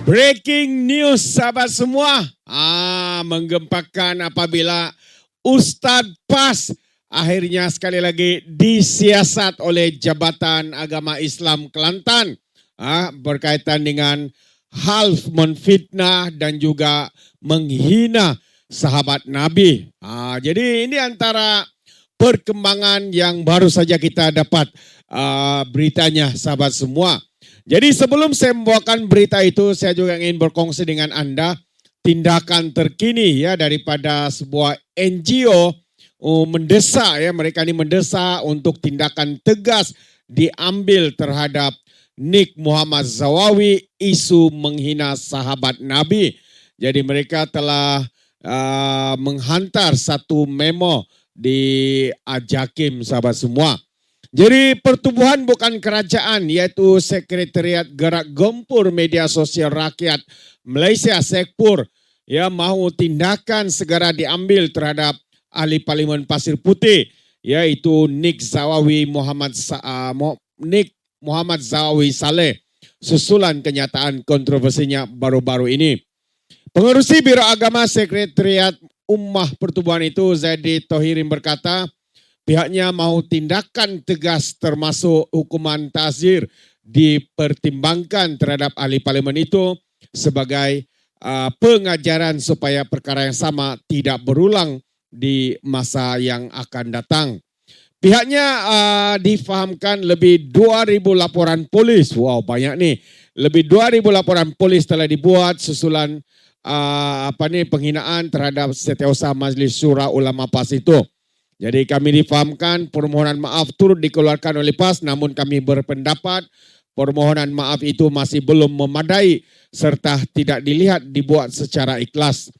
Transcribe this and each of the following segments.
Breaking news sahabat semua. Menggempakan apabila Ustadz PAS akhirnya sekali lagi disiasat oleh Jabatan Agama Islam Kelantan berkaitan dengan hal menfitnah dan juga menghina sahabat Nabi. Jadi ini antara perkembangan yang baru saja kita dapat beritanya sahabat semua. Jadi sebelum saya membawakan berita itu, saya juga ingin berkongsi dengan Anda tindakan terkini ya daripada sebuah NGO mendesak ya, mereka ini mendesak untuk tindakan tegas diambil terhadap Nik Muhammad Zawawi isu menghina sahabat Nabi. Jadi mereka telah menghantar satu memo di Jakim sahabat semua. Jadi pertubuhan bukan kerajaan yaitu Sekretariat Gerak Gempur Media Sosial Rakyat Malaysia Sekpur ya mahu tindakan segera diambil terhadap ahli Parlimen Pasir Putih yaitu Nik Muhammad Zawawi Saleh susulan kenyataan kontroversinya baru-baru ini. Pengerusi Biro Agama Sekretariat Ummah Pertubuhan itu Zaidi Tohirin berkata, pihaknya mahu tindakan tegas termasuk hukuman ta'zir dipertimbangkan terhadap ahli parlimen itu sebagai pengajaran supaya perkara yang sama tidak berulang di masa yang akan datang. Pihaknya difahamkan lebih 2.000 laporan polis. Wow, banyak nih. Lebih 2.000 laporan polis telah dibuat susulan penghinaan terhadap Setiausaha Majlis Syura Ulama PAS itu. Jadi kami difahamkan permohonan maaf turut dikeluarkan oleh PAS, namun kami berpendapat permohonan maaf itu masih belum memadai serta tidak dilihat dibuat secara ikhlas.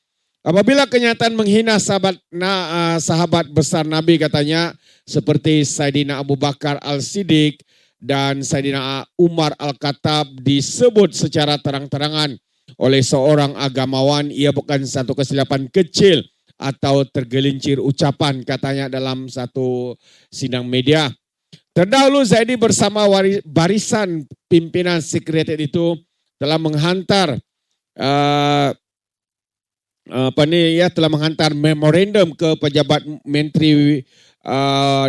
Apabila kenyataan menghina sahabat besar Nabi katanya seperti Saidina Abu Bakar Al-Siddiq dan Saidina Umar Al-Khattab disebut secara terang-terangan oleh seorang agamawan, ia bukan satu kesilapan kecil atau tergelincir ucapan katanya dalam satu sidang media. Terdahulu Zaidi bersama barisan pimpinan sekretariat itu telah menghantar telah menghantar memorandum ke pejabat menteri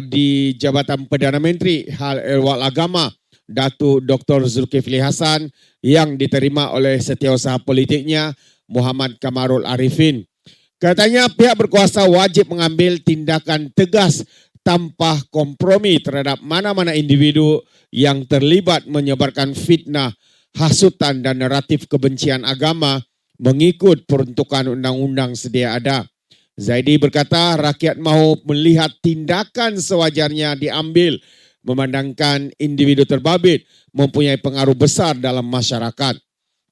di Jabatan Perdana Menteri Hal Ehwal Agama Datuk Dr. Zulkifli Hasan yang diterima oleh setiausaha politiknya Muhammad Kamarul Arifin. Katanya pihak berkuasa wajib mengambil tindakan tegas tanpa kompromi terhadap mana-mana individu yang terlibat menyebarkan fitnah, hasutan dan naratif kebencian agama mengikut peruntukan undang-undang sedia ada. Zaidi berkata rakyat mahu melihat tindakan sewajarnya diambil memandangkan individu terbabit mempunyai pengaruh besar dalam masyarakat.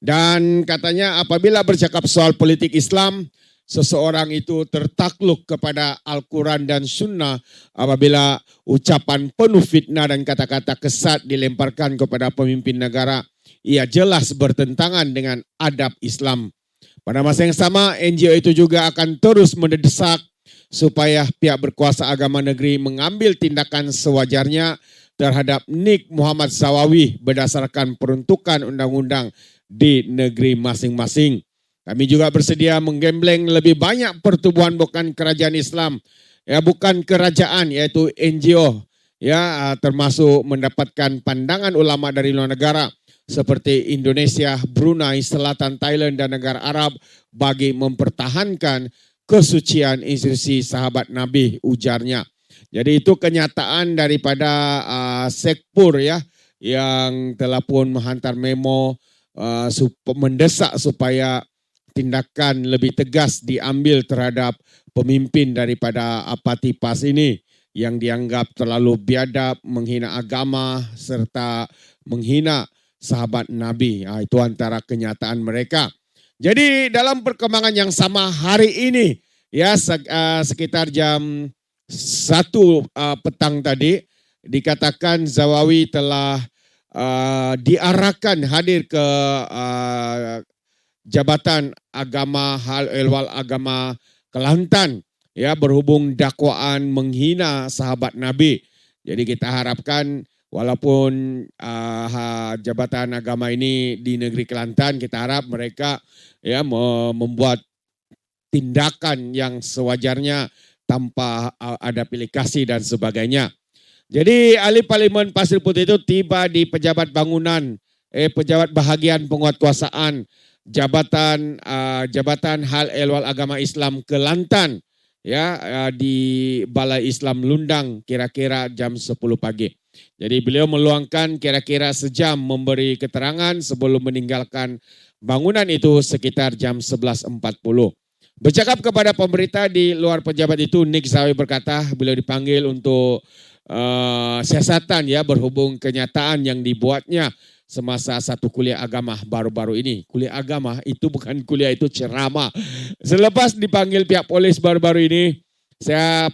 Dan katanya apabila bercakap soal politik Islam, seseorang itu tertakluk kepada Al-Quran dan Sunnah apabila ucapan penuh fitnah dan kata-kata kesat dilemparkan kepada pemimpin negara. Ia jelas bertentangan dengan adab Islam. Pada masa yang sama, NGO itu juga akan terus mendesak supaya pihak berkuasa agama negeri mengambil tindakan sewajarnya terhadap Nik Muhammad Zawawi berdasarkan peruntukan undang-undang di negeri masing-masing. Kami juga bersedia menggembleng lebih banyak pertubuhan bukan kerajaan Islam, ya bukan kerajaan yaitu NGO, ya termasuk mendapatkan pandangan ulama dari luar negara seperti Indonesia, Brunei, Selatan, Thailand dan negara Arab bagi mempertahankan kesucian institusi sahabat Nabi, ujarnya. Jadi itu kenyataan daripada Sekpur ya yang telah pun menghantar memo mendesak supaya tindakan lebih tegas diambil terhadap pemimpin daripada Apati PAS ini yang dianggap terlalu biadab, menghina agama serta menghina sahabat Nabi. Itu antara kenyataan mereka. Jadi dalam perkembangan yang sama hari ini ya sekitar jam 1 petang tadi dikatakan Zawawi telah diarahkan hadir ke Jabatan Agama Hal Ehwal Agama Kelantan ya berhubung dakwaan menghina sahabat Nabi. Jadi kita harapkan walaupun jabatan agama ini di negeri Kelantan, kita harap mereka ya membuat tindakan yang sewajarnya tanpa ada pilih kasih dan sebagainya. Jadi ahli parlimen Pasir Putih itu tiba di pejabat bangunan, pejabat bahagian penguatkuasaan Jabatan Hal Ehwal Agama Islam Kelantan ya di Balai Islam Lundang kira-kira jam 10 pagi. Jadi beliau meluangkan kira-kira sejam memberi keterangan sebelum meninggalkan bangunan itu sekitar jam 11.40. Bercakap kepada pemberita di luar pejabat itu, Nick Zawi berkata beliau dipanggil untuk siasatan ya berhubung kenyataan yang dibuatnya semasa satu kuliah agama baru-baru ini. Kuliah agama itu bukan kuliah, itu ceramah. Selepas dipanggil pihak polis baru-baru ini, saya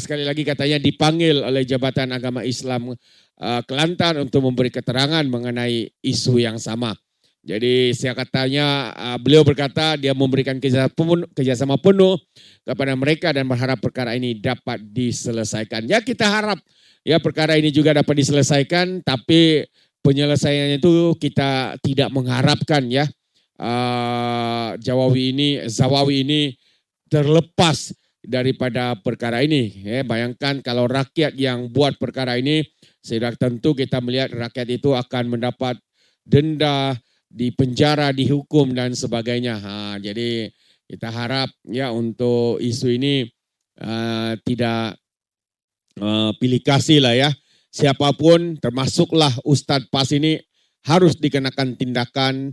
sekali lagi katanya dipanggil oleh Jabatan Agama Islam Kelantan untuk memberi keterangan mengenai isu yang sama. Jadi saya katanya beliau berkata dia memberikan kerjasama penuh kepada mereka dan berharap perkara ini dapat diselesaikan. Ya kita harap ya perkara ini juga dapat diselesaikan, tapi penyelesaiannya itu kita tidak mengharapkan ya Zawawi ini terlepas daripada perkara ini. Ya, bayangkan kalau rakyat yang buat perkara ini, sudah tentu kita melihat rakyat itu akan mendapat denda, di penjara, dihukum dan sebagainya. Jadi kita harap ya untuk isu ini tidak pilih kasih lah ya. Siapapun termasuklah Ustadz Pas ini harus dikenakan tindakan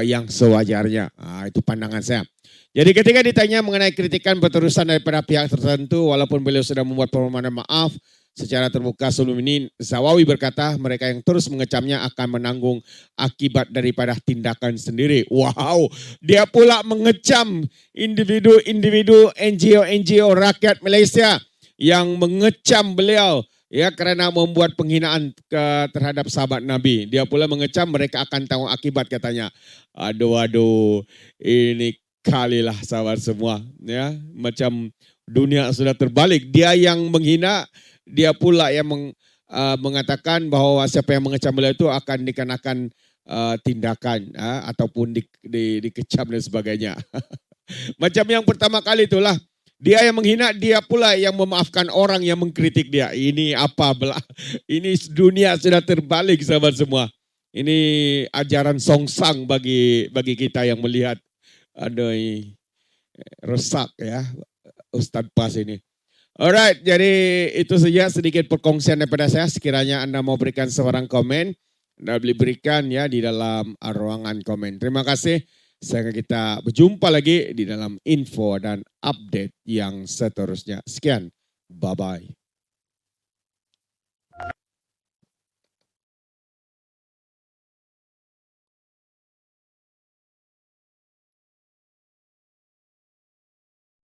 yang sewajarnya. Itu pandangan saya. Jadi ketika ditanya mengenai kritikan berterusan daripada pihak tertentu, walaupun beliau sudah membuat permohonan maaf secara terbuka sebelum ini, Zawawi berkata mereka yang terus mengecamnya akan menanggung akibat daripada tindakan sendiri. Wow, dia pula mengecam individu-individu NGO rakyat Malaysia yang mengecam beliau ya karena membuat penghinaan terhadap sahabat Nabi. Dia pula mengecam mereka akan tanggung akibat katanya. Aduh, ini kalilah sahabat semua ya, macam dunia sudah terbalik. Dia yang menghina, dia pula yang mengatakan bahwa siapa yang mengecam beliau itu akan dikenakan tindakan ataupun dikecam dan sebagainya. Macam yang pertama kali itulah, dia yang menghina, dia pula yang memaafkan orang yang mengkritik dia. Ini apa belah? Ini dunia sudah terbalik sahabat semua. Ini ajaran songsang bagi kita yang melihat. Aduh, rusak ya Ustadz Pas ini. Alright, jadi itu saja sedikit perkongsian daripada saya. Sekiranya Anda mau berikan seorang komen, Anda boleh berikan ya di dalam ruangan komen. Terima kasih. Sampai kita berjumpa lagi di dalam info dan update yang seterusnya. Sekian, bye-bye.